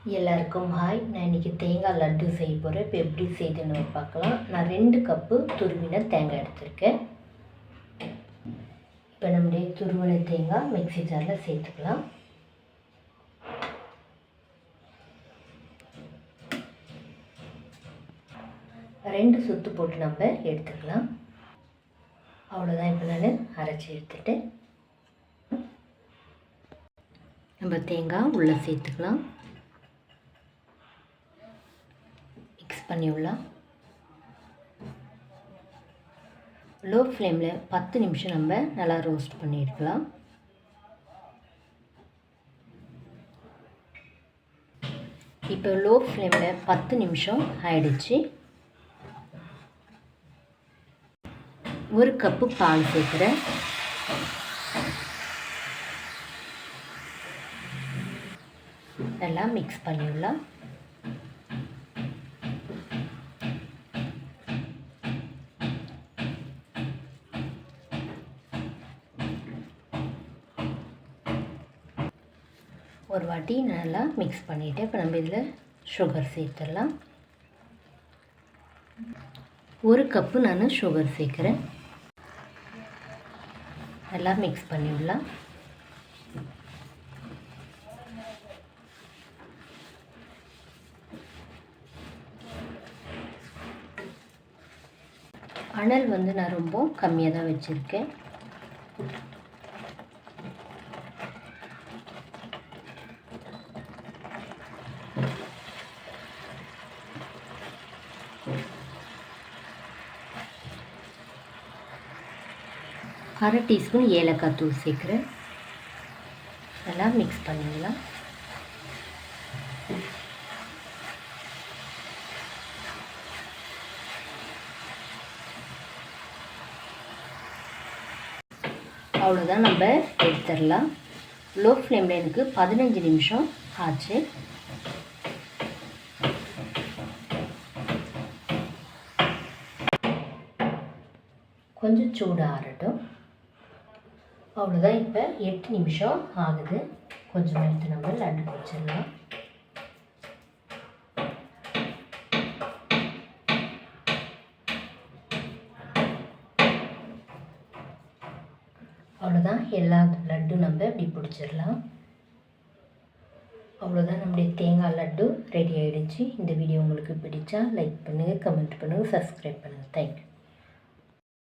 எல்லாருக்கும் ஹாய். நான் இன்றைக்கி தேங்காய் லட்டு செய்ய போகிறேன். இப்போ எப்படி செய்யுதுன்னு பார்க்கலாம். நான் 2 கப்பு துருவின தேங்காய் எடுத்திருக்கேன். இப்போ நம்முடைய துருவின தேங்காய் மிக்ஸி ஜாரில் சேர்த்துக்கலாம். ரெண்டு சுத்து போட்டு நம்ம எடுத்துக்கலாம். அவ்வளோதான். இப்போ நான் அரைச்சி எடுத்துட்டு நம்ம தேங்காய் உள்ளே சேர்த்துக்கலாம். பண்ணிவிடலாம். லோ ஃப்ளேமில் 10 நிமிஷம் நம்ம நல்லா ரோஸ்ட் பண்ணியிருக்கலாம். இப்போ லோ ஃப்ளேமில் 10 நிமிஷம் ஆயிடுச்சு. 1 கப்பு பால் சேர்க்குறேன். நல்லா மிக்ஸ் பண்ணிவிடலாம். ஒரு வாட்டி நல்லா மிக்ஸ் பண்ணிவிட்டு இப்போ நம்ம இதில் சுகர் சேர்த்துடலாம். 1 கப்பு நான் சுகர் சேர்க்குறேன். நல்லா மிக்ஸ் பண்ணிவிடலாம். அனல் நான் ரொம்ப கம்மியாக தான் வச்சுருக்கேன். அரை டீஸ்பூன் ஏலக்காய் தூள் சேர்க்குறேன். நல்லா மிக்ஸ் பண்ணிடலாம். அவ்வளோதான், நம்ம எடுத்துடலாம். லோ ஃப்ளேமில் எனக்கு 15 நிமிஷம் ஆச்சு. கொஞ்சம் சூடு ஆறட்டும். அவ்வளோதான். இப்போ 8 நிமிஷம் ஆகுது. கொஞ்சம் எடுத்து நம்ம லட்டு வச்சிடலாம். அவ்வளோதான். எல்லா லட்டும் நம்ம இப்படி பிடிச்சிடலாம். அவ்வளோதான், நம்முடைய தேங்காய் லட்டு ரெடி ஆகிடுச்சு. இந்த வீடியோ உங்களுக்கு பிடிச்சா லைக் பண்ணுங்கள், கமெண்ட் பண்ணுங்கள், சப்ஸ்கிரைப் பண்ணுங்கள். தேங்க்யூ.